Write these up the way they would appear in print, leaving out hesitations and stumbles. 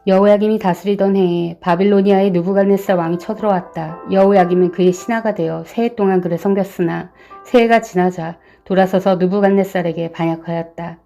여호야김이 다스리던 해에 바빌로니아의 느부갓네살 왕이 쳐들어왔다. 여호야김은 그의 신하가 되어 새해 동안 그를 섬겼으나 새해가 지나자 돌아서서 느부갓네살에게 반역하였다.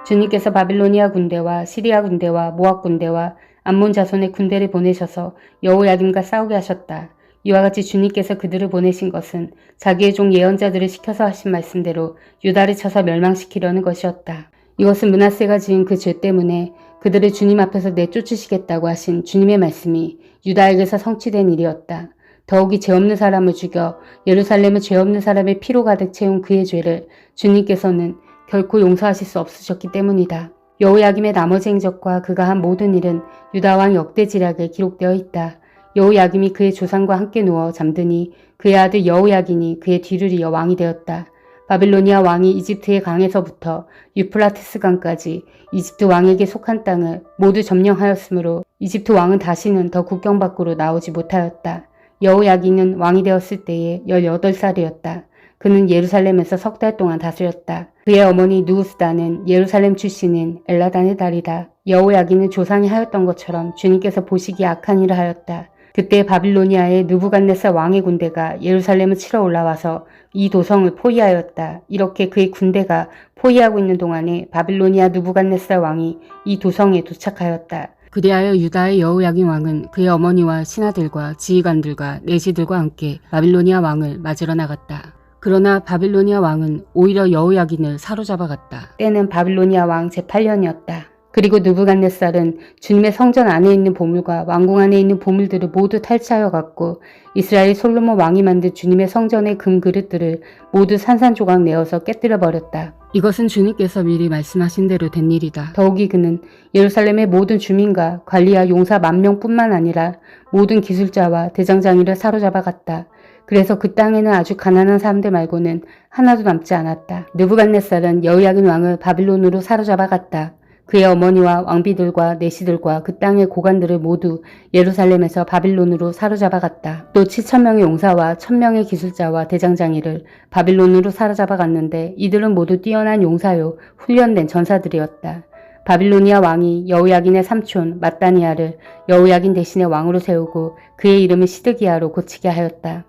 주님께서 바빌로니아 군대와 시리아 군대와 모압 군대와 암몬 자손의 군대를 보내셔서 여호야김과 싸우게 하셨다. 이와 같이 주님께서 그들을 보내신 것은 자기의 종 예언자들을 시켜서 하신 말씀대로 유다를 쳐서 멸망시키려는 것이었다. 이것은 므낫세가 지은 그 죄 때문에 그들을 주님 앞에서 내쫓으시겠다고 하신 주님의 말씀이 유다에게서 성취된 일이었다. 더욱이 죄 없는 사람을 죽여 예루살렘을 죄 없는 사람의 피로 가득 채운 그의 죄를 주님께서는 결코 용서하실 수 없으셨기 때문이다. 여호야김의 나머지 행적과 그가 한 모든 일은 유다 왕 역대지략에 기록되어 있다. 여호야김이 그의 조상과 함께 누워 잠드니 그의 아들 여호야긴이 그의 뒤를 이어 왕이 되었다. 바빌로니아 왕이 이집트의 강에서부터 유프라테스 강까지 이집트 왕에게 속한 땅을 모두 점령하였으므로 이집트 왕은 다시는 더 국경 밖으로 나오지 못하였다. 여호야긴은 왕이 되었을 때에 18살이었다. 그는 예루살렘에서 석 달 동안 다스렸다. 그의 어머니 누우스다는 예루살렘 출신인 엘라단의 딸이다. 여호야긴은 조상이 하였던 것처럼 주님께서 보시기에 악한 일을 하였다. 그때 바빌로니아의 느부갓네살 왕의 군대가 예루살렘을 치러 올라와서 이 도성을 포위하였다. 이렇게 그의 군대가 포위하고 있는 동안에 바빌로니아 느부갓네살 왕이 이 도성에 도착하였다. 그리하여 유다의 여호야긴 왕은 그의 어머니와 신하들과 지휘관들과 내시들과 함께 바빌로니아 왕을 맞으러 나갔다. 그러나 바빌로니아 왕은 오히려 여호야긴을 사로잡아갔다. 때는 바빌로니아 왕 제8년이었다. 그리고 느부갓네살은 주님의 성전 안에 있는 보물과 왕궁 안에 있는 보물들을 모두 탈취하여 갔고 이스라엘 솔로몬 왕이 만든 주님의 성전의 금 그릇들을 모두 산산조각 내어서 깨뜨려 버렸다. 이것은 주님께서 미리 말씀하신 대로 된 일이다. 더욱이 그는 예루살렘의 모든 주민과 관리와 용사 10,000명뿐만 아니라 모든 기술자와 대장장이를 사로잡아갔다. 그래서 그 땅에는 아주 가난한 사람들 말고는 하나도 남지 않았다. 느부갓네살은 여호야긴 왕을 바빌론으로 사로잡아갔다. 그의 어머니와 왕비들과 내시들과 그 땅의 고관들을 모두 예루살렘에서 바빌론으로 사로잡아갔다. 또 7,000명의 용사와 1,000명의 기술자와 대장장이를 바빌론으로 사로잡아갔는데 이들은 모두 뛰어난 용사요 훈련된 전사들이었다. 바빌로니아 왕이 여호야긴의 삼촌 마따니아를 여호야긴 대신에 왕으로 세우고 그의 이름을 시드기야로 고치게 하였다.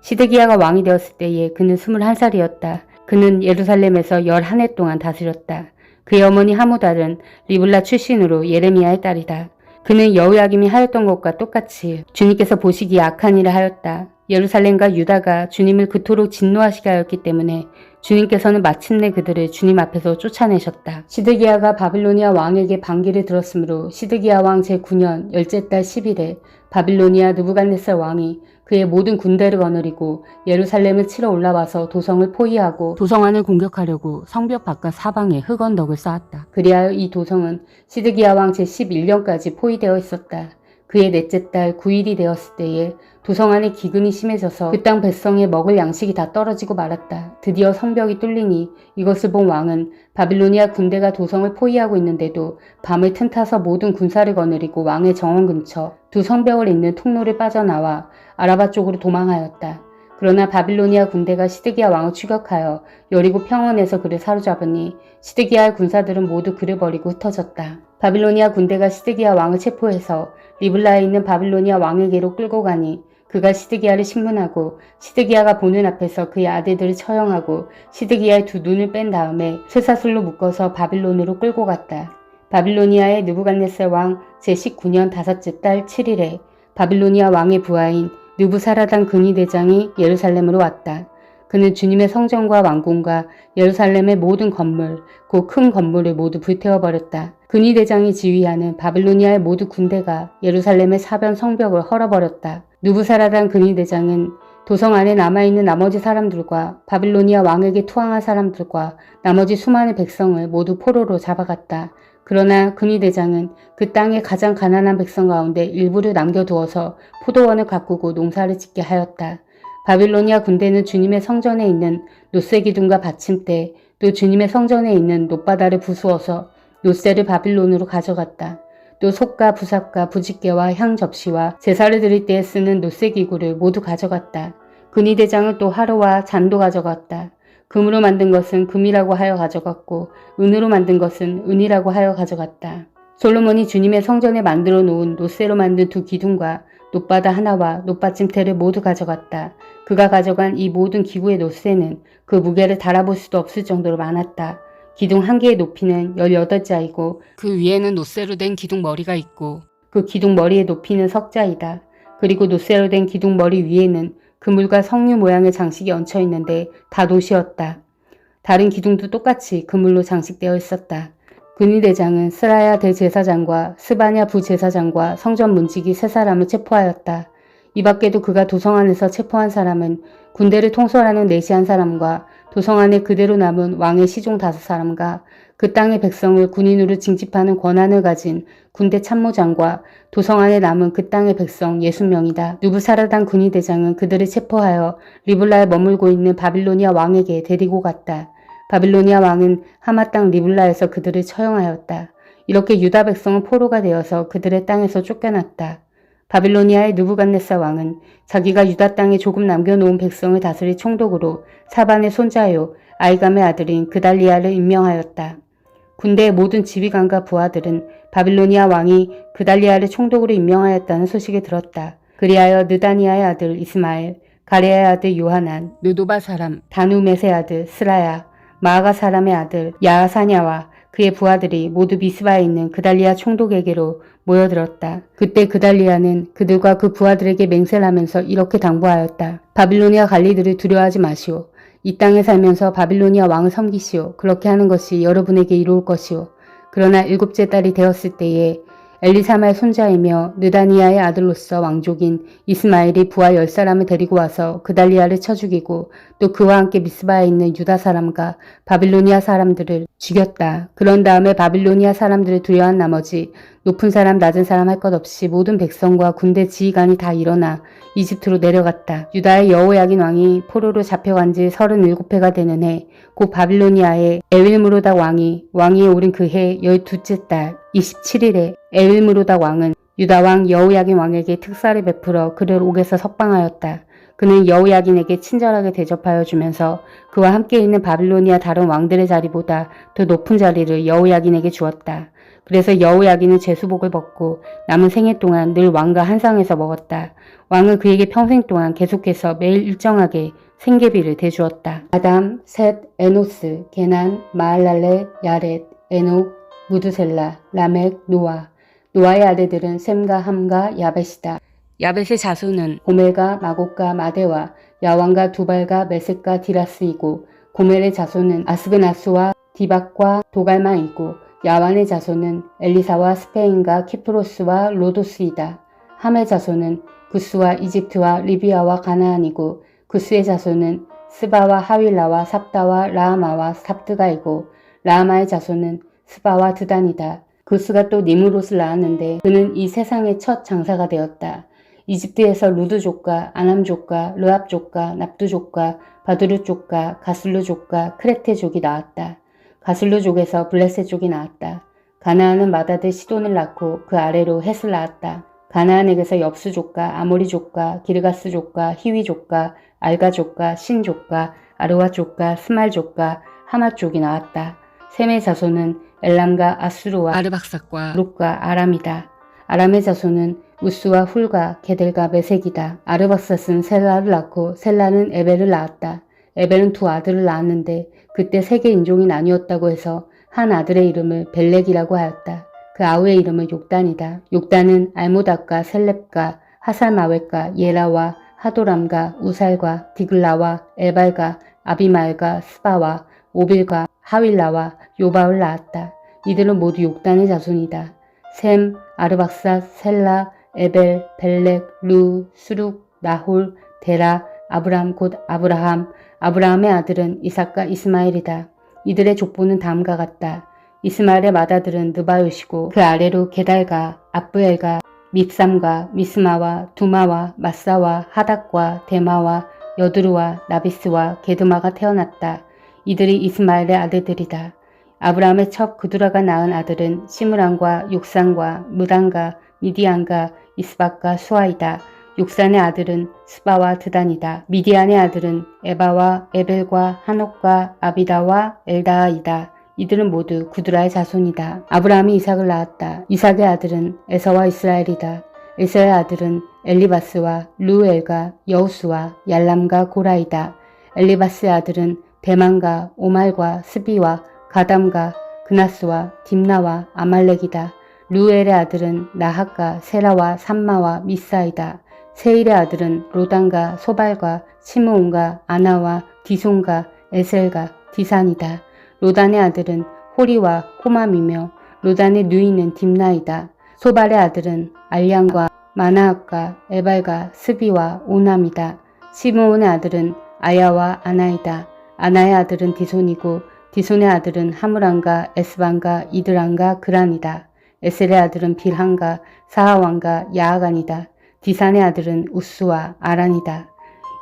시드기야가 왕이 되었을 때에 그는 21살이었다. 그는 예루살렘에서 11해 동안 다스렸다. 그의 어머니 하무달은 리블라 출신으로 예레미야의 딸이다. 그는 여호야김이 하였던 것과 똑같이 주님께서 보시기에 악한 일을 하였다. 예루살렘과 유다가 주님을 그토록 진노하시게 하였기 때문에 주님께서는 마침내 그들을 주님 앞에서 쫓아내셨다. 시드기야가 바빌로니아 왕에게 반기를 들었으므로 시드기야 왕 제9년 열째 달 10일에 바빌로니아 느부갓네살 왕이 그의 모든 군대를 거느리고 예루살렘을 치러 올라와서 도성을 포위하고 도성 안을 공격하려고 성벽 바깥 사방에 흑언덕을 쌓았다. 그리하여 이 도성은 시드기야 왕 제11년까지 포위되어 있었다. 그의 넷째 달 9일이 되었을 때에 도성 안에 기근이 심해져서 그 땅 백성에 먹을 양식이 다 떨어지고 말았다. 드디어 성벽이 뚫리니 이것을 본 왕은 바빌로니아 군대가 도성을 포위하고 있는데도 밤을 틈타서 모든 군사를 거느리고 왕의 정원 근처 두 성벽을 잇는 통로를 빠져나와 아라바 쪽으로 도망하였다. 그러나 바빌로니아 군대가 시드기야 왕을 추격하여 여리고 평원에서 그를 사로잡으니 시드기야의 군사들은 모두 그를 버리고 흩어졌다. 바빌로니아 군대가 시드기야 왕을 체포해서 리블라에 있는 바빌로니아 왕에게로 끌고 가니 그가 시드기야를 신문하고 시드기야가 보는 앞에서 그의 아들들을 처형하고 시드기야의 두 눈을 뺀 다음에 쇠사슬로 묶어서 바빌론으로 끌고 갔다. 바빌로니아의 느부갓네살 왕 제19년 5째 달 7일에 바빌로니아 왕의 부하인 느부사라단 근위대장이 예루살렘으로 왔다. 그는 주님의 성전과 왕궁과 예루살렘의 모든 건물, 그 큰 건물을 모두 불태워버렸다. 근위대장이 지휘하는 바빌로니아의 모두 군대가 예루살렘의 사변 성벽을 헐어버렸다. 누부사라단 근위대장은 도성 안에 남아있는 나머지 사람들과 바빌로니아 왕에게 투항한 사람들과 나머지 수많은 백성을 모두 포로로 잡아갔다. 그러나 근위대장은 그 땅의 가장 가난한 백성 가운데 일부를 남겨두어서 포도원을 가꾸고 농사를 짓게 하였다. 바빌로니아 군대는 주님의 성전에 있는 놋새 기둥과 받침대, 또 주님의 성전에 있는 놋바다를 부수어서 놋새를 바빌론으로 가져갔다. 또 솥과 부삽과 부집개와 향 접시와 제사를 드릴 때에 쓰는 놋새 기구를 모두 가져갔다. 근위대장은 또 화로와 잔도 가져갔다. 금으로 만든 것은 금이라고 하여 가져갔고 은으로 만든 것은 은이라고 하여 가져갔다. 솔로몬이 주님의 성전에 만들어 놓은 놋쇠로 만든 두 기둥과 놋바다 하나와 놋받침대를 모두 가져갔다. 그가 가져간 이 모든 기구의 놋쇠는 그 무게를 달아볼 수도 없을 정도로 많았다. 기둥 한 개의 높이는 18자이고 그 위에는 놋쇠로 된 기둥 머리가 있고 그 기둥 머리의 높이는 석자이다. 그리고 놋쇠로 된 기둥 머리 위에는 그물과 석류 모양의 장식이 얹혀 있는데 다 놋이었다. 다른 기둥도 똑같이 그물로 장식되어 있었다. 군의대장은 스라야 대제사장과 스바냐 부제사장과 성전 문지기 세 사람을 체포하였다. 이 밖에도 그가 도성 안에서 체포한 사람은 군대를 통솔하는 내시한 사람과 도성 안에 그대로 남은 왕의 시종 5사람과 그 땅의 백성을 군인으로 징집하는 권한을 가진 군대 참모장과 도성 안에 남은 그 땅의 백성 60명이다. 누부사라단 군의대장은 그들을 체포하여 리블라에 머물고 있는 바빌로니아 왕에게 데리고 갔다. 바빌로니아 왕은 하마 땅 리블라에서 그들을 처형하였다. 이렇게 유다 백성은 포로가 되어서 그들의 땅에서 쫓겨났다. 바빌로니아의 느부갓네살 왕은 자기가 유다 땅에 조금 남겨놓은 백성을 다스릴 총독으로 사반의 손자요 아이감의 아들인 그달리아를 임명하였다. 군대의 모든 지휘관과 부하들은 바빌로니아 왕이 그달리아를 총독으로 임명하였다는 소식을 들었다. 그리하여 느다니아의 아들 이스마엘, 가레아의 아들 요하난, 느도바 사람 다누메의 아들 스라야, 마아가 사람의 아들 야사냐와 그의 부하들이 모두 미스바에 있는 그달리아 총독에게로 모여들었다. 그때 그달리아는 그들과 그 부하들에게 맹세를 하면서 이렇게 당부하였다. 바빌로니아 관리들을 두려워하지 마시오. 이 땅에 살면서 바빌로니아 왕을 섬기시오. 그렇게 하는 것이 여러분에게 이로울 것이오. 그러나 7째 달이 되었을 때에 엘리사마의 손자이며 느다니아의 아들로서 왕족인 이스마엘이 부하 10사람을 데리고 와서 그달리아를 쳐 죽이고 또 그와 함께 미스바에 있는 유다 사람과 바빌로니아 사람들을 죽였다. 그런 다음에 바빌로니아 사람들을 두려워한 나머지 높은 사람 낮은 사람 할 것 없이 모든 백성과 군대 지휘관이 다 일어나 이집트로 내려갔다. 유다의 여호야긴 왕이 포로로 잡혀간 지 37회가 되는 해 곧 바빌로니아의 에윌므로닥 왕이 왕위에 오른 그 해 12째 달 27일에 에윌므로닥 왕은 유다 왕 여호야긴 왕에게 특사를 베풀어 그를 옥에서 석방하였다. 그는 여호야긴에게 친절하게 대접하여 주면서 그와 함께 있는 바빌로니아 다른 왕들의 자리보다 더 높은 자리를 여호야긴에게 주었다. 그래서 여호야긴은 제수복을 벗고 남은 생애 동안 늘 왕과 한 상에서 먹었다. 왕은 그에게 평생 동안 계속해서 매일 일정하게 생계비를 대주었다. 아담, 셋, 에노스, 게난, 마할랄레, 야렛, 에녹, 무드셀라, 라멕, 노아. 노아의 아들들은 셈과 함과 야벳이다. 야벳의 자손은 고멜과 마곡과 마데와 야왕과 두발과 메섹과 디라스이고 고멜의 자손은 아스그나스와 디박과 도갈마이고 야완의 자손은 엘리사와 스페인과 키프로스와 로도스이다. 함의 자손은 구스와 이집트와 리비아와 가나안이고 구스의 자손은 스바와 하윌라와 삽다와 라하마와 삽드가이고 라하마의 자손은 스바와 드단이다. 구스가 또 니므롯을 낳았는데 그는 이 세상의 첫 장사가 되었다. 이집트에서 루드족과 아남족과 르압족과 납두족과 바두르족과 가슬루족과 크레테족이 나왔다. 가슬루족에서 블레셋족이 나왔다. 가나안은 맏아들 시돈을 낳고 그 아래로 헷을 낳았다. 가나안에게서 엽수족과 아모리족과 기르가스족과 히위족과 알가족과 신족과 아르와족과 스말족과 하마족이 나왔다. 셈의 자손은 엘람과 아수르와 아르박삭과 룩과 아람이다. 아람의 자손은 우스와 훌과 게델과 메색이다. 아르박삭은 셀라를 낳고 셀라는 에벨을 낳았다. 에벨은 두 아들을 낳았는데 그때 세계 인종이 나뉘었다고 해서 한 아들의 이름을 벨렉이라고 하였다. 그 아우의 이름은 욕단이다. 욕단은 알모닥과 셀렙과 하살마웻과 예라와 하도람과 우살과 디글라와 에발과 아비마엘과 스바와 오빌과 하윌라와 요바을 낳았다. 이들은 모두 욕단의 자손이다. 셈, 아르박삭, 셀라, 에벨, 벨렉, 루, 수룩, 나홀, 데라, 아브람 곧 아브라함. 아브라함의 아들은 이삭과 이스마엘이다. 이들의 족보는 다음과 같다. 이스마엘의 맏아들은 느바요시고 그 아래로 게달과 압부엘과 밉삼과 미스마와 두마와 마사와 하닥과 데마와 여드루와 나비스와 게드마가 태어났다. 이들이 이스마엘의 아들들이다. 아브라함의 첩 그두라가 낳은 아들은 시므랑과 욕산과 무단과 미디안과 이스박과 수아이다. 욕산의 아들은 스바와 드단이다. 미디안의 아들은 에바와 에벨과 한옥과 아비다와 엘다아이다. 이들은 모두 구드라의 자손이다. 아브라함이 이삭을 낳았다. 이삭의 아들은 에서와 이스라엘이다. 에서의 아들은 엘리바스와 루엘과 여우스와 얄람과 고라이다. 엘리바스의 아들은 대만과 오말과 스비와 가담과 그나스와 딥나와 아말렉이다. 루엘의 아들은 나핫과 세라와 삼마와 미사이다. 세일의 아들은 로단과 소발과 시므온과 아나와 디손과 에셀과 디산이다. 로단의 아들은 호리와 호맘이며 로단의 누이는 딥나이다. 소발의 아들은 알량과 마나앗과 에발과 스비와 오남이다. 시므온의 아들은 아야와 아나이다. 아나의 아들은 디손이고 디손의 아들은 하므란과 에스반과 이드란과 그란이다. 에셀의 아들은 빌한과 사하왕과 야하간이다. 디산의 아들은 우스와 아란이다.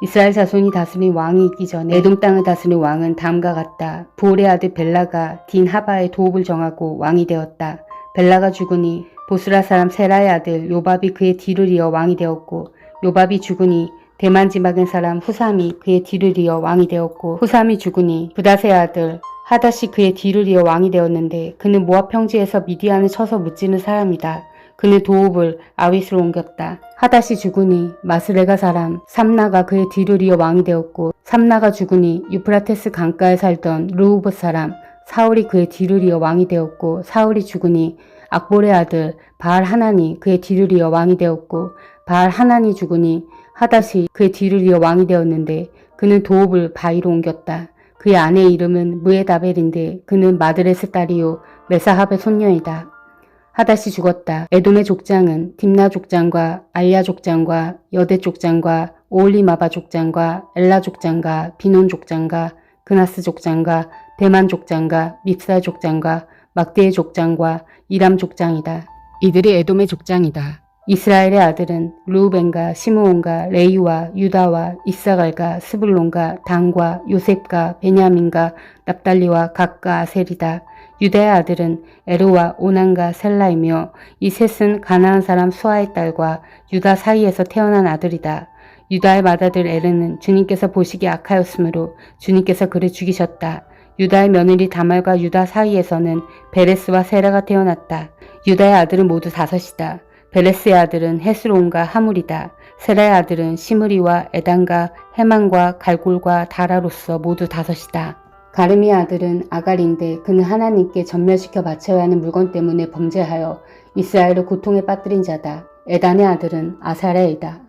이스라엘 자손이 다스린 왕이 있기 전에 에돔 땅을 다스린 왕은 다음과 같다. 부올의 아들 벨라가 딘하바의 도읍을 정하고 왕이 되었다. 벨라가 죽으니 보스라 사람 세라의 아들 요밥이 그의 뒤를 이어 왕이 되었고 요밥이 죽으니 대만 지방의 사람 후삼이 그의 뒤를 이어 왕이 되었고 후삼이 죽으니 부닷의 아들 하닷이 그의 뒤를 이어 왕이 되었는데 그는 모압 평지에서 미디안을 쳐서 무찌는 사람이다. 그는 도읍을 아윗으로 옮겼다. 하닷이 죽으니 마스레가 사람 삼나가 그의 뒤를 이어 왕이 되었고 삼나가 죽으니 유프라테스 강가에 살던 르우봇 사람 사울이 그의 뒤를 이어 왕이 되었고 사울이 죽으니 악볼의 아들 바알 하난이 그의 뒤를 이어 왕이 되었고 바알 하난이 죽으니 하닷이 그의 뒤를 이어 왕이 되었는데 그는 도읍을 바위로 옮겼다. 그의 아내의 이름은 무에다벨인데 그는 마드레스 딸이요 메사합의 손녀이다. 하닷이 죽었다. 에돔의 족장은 딥나 족장과 알야 족장과 여대 족장과 오올리마바 족장과 엘라 족장과 비논 족장과 그나스 족장과 대만 족장과 밉사 족장과 막대의 족장과 이람 족장이다. 이들이 에돔의 족장이다. 이스라엘의 아들은 르우벤과 시므온과 레이와 유다와 이사갈과 스불론과 단과 요셉과 베냐민과 납달리와 각과 아셀이다. 유다의 아들은 에르와 오난과 셀라이며 이 셋은 가나안 사람 수아의 딸과 유다 사이에서 태어난 아들이다. 유다의 맏아들 에르는 주님께서 보시기에 악하였으므로 주님께서 그를 죽이셨다. 유다의 며느리 다말과 유다 사이에서는 베레스와 세라가 태어났다. 유다의 아들은 모두 5이다. 베레스의 아들은 헤스론과 하물이다. 세라의 아들은 시므리와 에단과 헤만과 갈골과 다라로서 모두 5이다. 가르미의 아들은 아갈인데 그는 하나님께 전멸시켜 바쳐야 하는 물건 때문에 범죄하여 이스라엘을 고통에 빠뜨린 자다. 에단의 아들은 아사레이다.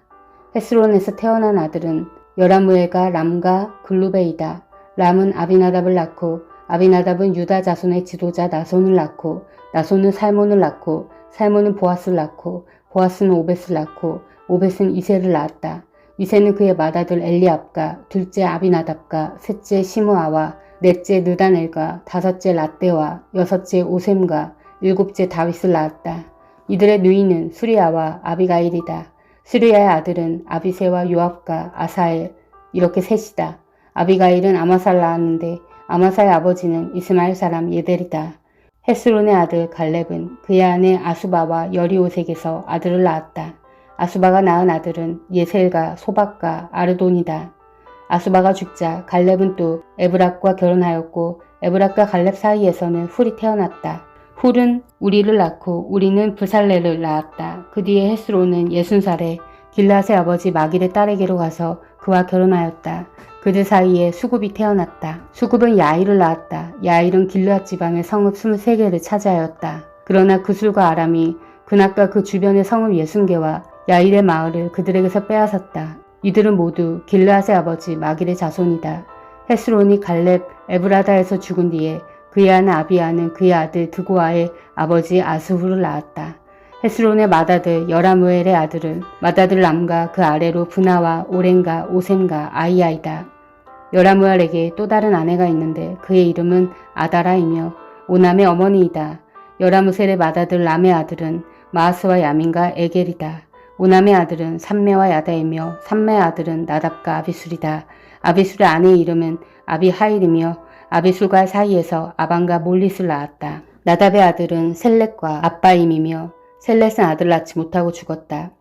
헤스론에서 태어난 아들은 여라무엘과 람과 글루베이다. 람은 아비나답을 낳고 아비나답은 유다 자손의 지도자 나손을 낳고 나손은 살몬을 낳고 살몬은 보아스를 낳고 보아스는 오벳을 낳고 오벳은 이세를 낳았다. 이세는 그의 맏아들 엘리압과 둘째 아비나답과 셋째 시므아와 넷째 느다넬과 다섯째 라떼와 여섯째 오셈과 일곱째 다윗을 낳았다. 이들의 누이는 수리아와 아비가일이다. 수리아의 아들은 아비세와 요압과 아사엘 이렇게 셋이다. 아비가일은 아마사를 낳았는데 아마사의 아버지는 이스마엘 사람 예델이다. 헤스론의 아들 갈렙은 그의 아내 아수바와 여리오색에서 아들을 낳았다. 아수바가 낳은 아들은 예셀과 소박과 아르돈이다. 아수바가 죽자 갈렙은 또 에브락과 결혼하였고 에브락과 갈렙 사이에서는 훌이 태어났다. 훌은 우리를 낳고 우리는 브살레를 낳았다. 그 뒤에 헤스론은 60살에 길앗의 아버지 마길의 딸에게로 가서 그와 결혼하였다. 그들 사이에 수굽이 태어났다. 수굽은 야일을 낳았다. 야일은 길앗 지방의 성읍 23개를 차지하였다. 그러나 그술과 아람이 그낙과 그 주변의 성읍 60개와 야일의 마을을 그들에게서 빼앗았다. 이들은 모두 길앗의 아버지 마길의 자손이다. 헤스론이 갈렙 에브라다에서 죽은 뒤에 그의 아내 아비아는 그의 아들 드고아의 아버지 아스후를 낳았다. 헤스론의 맏아들 여라무엘의 아들은 맏아들 람과 그 아래로 브나와 오렌과 오셈과 아이아이다. 여라무엘에게 또 다른 아내가 있는데 그의 이름은 아다라이며 오남의 어머니이다. 여라무셀의 맏아들 람의 아들은 마하스와 야민과 에겔이다. 오남의 아들은 삼매와 야다이며 삼매의 아들은 나답과 아비술이다. 아비술의 아내의 이름은 아비하일이며 아비술과 사이에서 아반과 몰릿을 낳았다. 나답의 아들은 셀렛과 아빠임이며 셀렛은 아들 낳지 못하고 죽었다.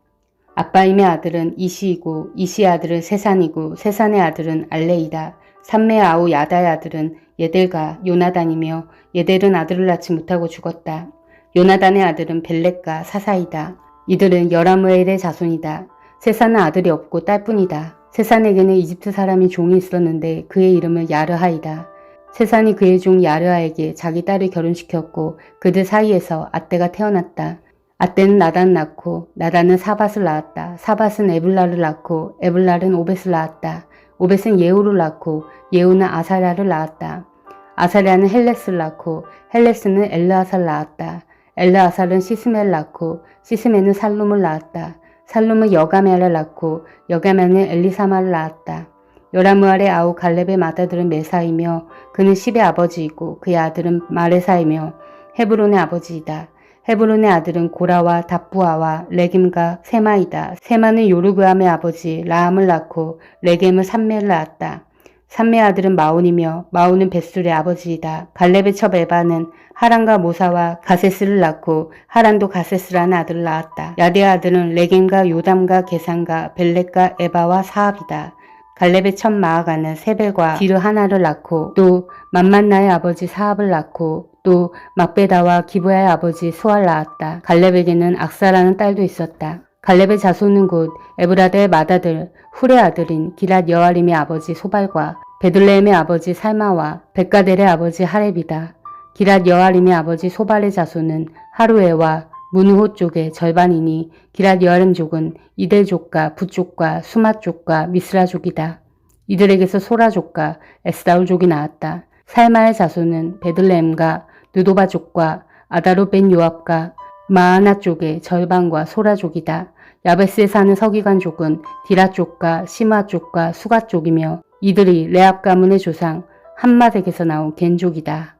아빠임의 아들은 이시이고 이시의 아들은 세산이고 세산의 아들은 알레이다. 삼매 아우 야다의 아들은 예델과 요나단이며 예델은 아들을 낳지 못하고 죽었다. 요나단의 아들은 벨렉과 사사이다. 이들은 여라무엘의 자손이다. 세사는 아들이 없고 딸뿐이다. 세산에게는 이집트 사람이 종이 있었는데 그의 이름은 야르하이다. 세산이 그의 종 야르하에게 자기 딸을 결혼시켰고 그들 사이에서 앗대가 태어났다. 앗대는 나단을 낳고 나단은 사밧을 낳았다. 사밧은 에블라를 낳고 에블랄은 오벳을 낳았다. 오벳은 예후를 낳고 예후는 아사랴를 낳았다. 아사랴는 헬레스를 낳고 헬레스는 엘르아사를 낳았다. 엘르아살은 시스메를 낳고 시스메는 살룸을 낳았다. 살룸은 여가메를 낳고 여가메는 엘리사마를 낳았다. 여라무알의 아우 갈렙의 맏아들은 메사이며 그는 십의 아버지이고 그의 아들은 마레사이며 헤브론의 아버지이다. 헤브론의 아들은 고라와 답부아와 레겜과 세마이다. 세마는 요르그암의 아버지 라함을 낳고 레겜은 삼매를 낳았다. 삼매의 아들은 마온이며 마온은 벳술의 아버지이다. 갈렙의 첩 에바는 하란과 모사와 가세스를 낳고 하란도 가세스라는 아들을 낳았다. 야데의 아들은 레겜과 요담과 게산과 벨렉과 에바와 사압이다. 갈렙의 첩 마아가는 세벨과 디르 하나를 낳고 또 만만나의 아버지 사압을 낳고 또 막베다와 기브야의 아버지 수알 낳았다. 갈렙에게는 악사라는 딸도 있었다. 갈렙의 자손은 곧 에브라드의 맏아들 훌의 아들인 기랏 여아림의 아버지 소발과 베들레헴의 아버지 살마와 백가델의 아버지 하렙이다. 기랏 여아림의 아버지 소발의 자손은 하루에와 문우호 쪽의 절반이니 기랏 여아림족은 이델족과 붓족과 수마족과 미스라족이다. 이들에게서 소라족과 에스다울족이 나왔다. 살마의 자손은 베들레헴과 느도바족과 아다로 벤 요압과 마아나 쪽의 절반과 소라족이다. 야베스에 사는 서기관족은 디라 쪽과 시마 쪽과 수가 쪽이며 이들이 레압 가문의 조상 함맛에게서 나온 겐족이다.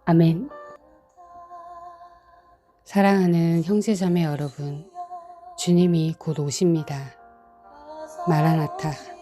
아멘. 사랑하는 형제자매 여러분, 주님이 곧 오십니다. 마라나타.